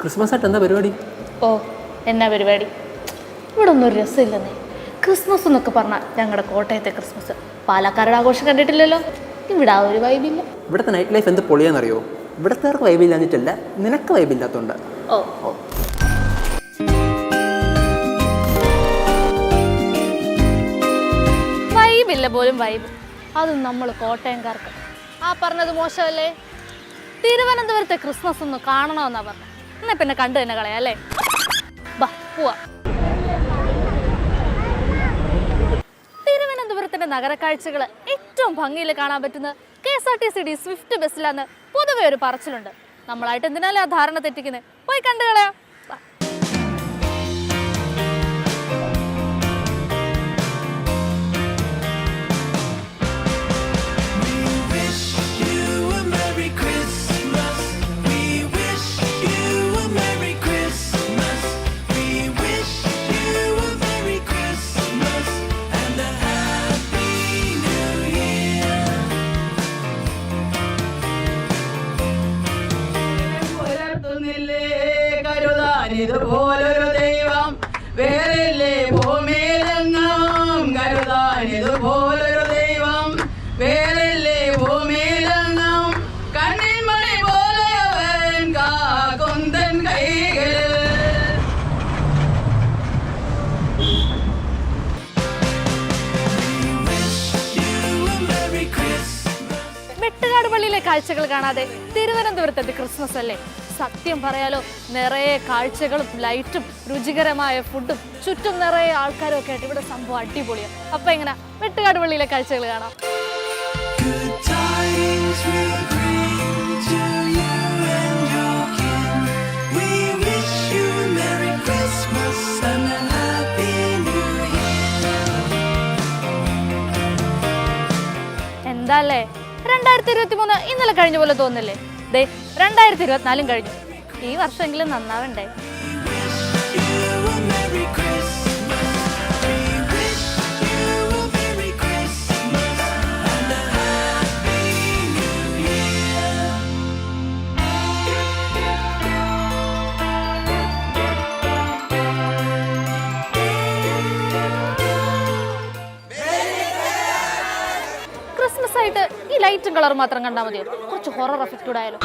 Christmas ആയിട്ട് എന്താ പരിപാടി? ഓ എന്നാ പരിപാടി, ഇവിടെ ഒന്നും ഒരു രസമില്ലെന്നേ. ക്രിസ്മസ് എന്നൊക്കെ പറഞ്ഞാൽ ഞങ്ങളുടെ കോട്ടയത്തെ ക്രിസ്മസ്, പാലക്കാരുടെ ആഘോഷം കണ്ടിട്ടില്ലല്ലോ. ഇവിടെ ആ ഒരു വൈബില്ല. ഇവിടുത്തെ നൈറ്റ് ലൈഫ് എന്ത് പൊളിയാന്നറിയോ? ഇവിടുത്തെ വൈബില്ലാഞ്ഞിട്ടല്ല, നിനക്ക് വൈബില്ലാത്തതുകൊണ്ട്. ഓ വൈബില്ല പോലും വൈബ്, അതും നമ്മൾ കോട്ടയംകാർക്ക്. ആ പറഞ്ഞത് മോശമല്ലേ? തിരുവനന്തപുരത്തെ ക്രിസ്മസ് ഒന്ന് കാണണമെന്നാ പറഞ്ഞത്. എന്നാ പിന്നെ കണ്ടു തന്നെ കളയാ അല്ലേ? ബാ പോവാ. തിരുവനന്തപുരത്തിന്റെ നഗരക്കാഴ്ചകൾ ഏറ്റവും ഭംഗിയിൽ കാണാൻ പറ്റുന്ന KSRTC സ്വിഫ്റ്റ് ബസ്സിലാന്ന് പൊതുവെ ഒരു പറച്ചിലുണ്ട്. നമ്മളായിട്ട് എന്തിനാലും ആ ധാരണ തെറ്റിക്കുന്നത്? പോയി കണ്ടു കളയാം. ഇതുപോലൊരു ദൈവം വേറില്ലേ ഭൂമിയിലെങ്ങും, കരുതാൻ ഇതുപോലൊരു ദൈവം വേറില്ലേ ഭൂമിയിലെങ്ങും, കണ്ണിൻ മണി പോലെയവൻ കാക്കുന്തൻ കൈകളിൽ. വെട്ടുകാട് പള്ളിയിലെ കാഴ്ചകൾ കാണാതെ തിരുവനന്തപുരത്തെ ക്രിസ്മസ് അല്ലേ? സത്യം പറയാലോ, നിറയെ കാഴ്ചകളും ലൈറ്റും രുചികരമായ ഫുഡും ചുറ്റും നിറയെ ആൾക്കാരും ഒക്കെ ആയിട്ട് ഇവിടെ സംഭവം അടിപൊളിയാണ്. അപ്പൊ എങ്ങനെ വെട്ടുകാട് പള്ളിയിലെ കാഴ്ചകൾ കാണാം. എന്താല്ലേ 2023 ഇന്നലെ കഴിഞ്ഞ പോലെ തോന്നില്ലേ? ദേ 2024 കഴിഞ്ഞു. ഈ വർഷമെങ്കിലും നന്നാവണ്ടേ? ക്രിസ്മസ് ആയിട്ട് ഈ ലൈറ്റും കളറും മാത്രം കണ്ടാൽ മതിയോ? കുറച്ച് ഹൊറർ എഫക്റ്റൂഡ് ആയാലോ?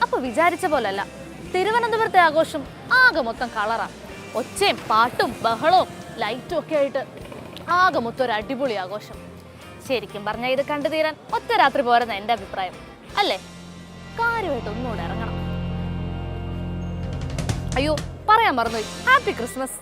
അപ്പൊ വിചാരിച്ച പോലല്ല, തിരുവനന്തപുരത്തെ ആഘോഷം ആകെ മൊത്തം കളറാ. ഒച്ചയും പാട്ടും ബഹളവും ലൈറ്റും ഒക്കെ ആയിട്ട് ആകെ മൊത്തം ഒരു അടിപൊളി ആഘോഷം. ശരിക്കും പറഞ്ഞാൽ ഇത് കണ്ടു തീരാൻ ഒറ്റ രാത്രി പോരെന്ന എൻ്റെ അഭിപ്രായം അല്ലേ? കാര്യമായിട്ട് ഒന്നുകൂടെ ഇറങ്ങണം. അയ്യോ പറയാൻ മറന്നുപോയി, ഹാപ്പി ക്രിസ്മസ്.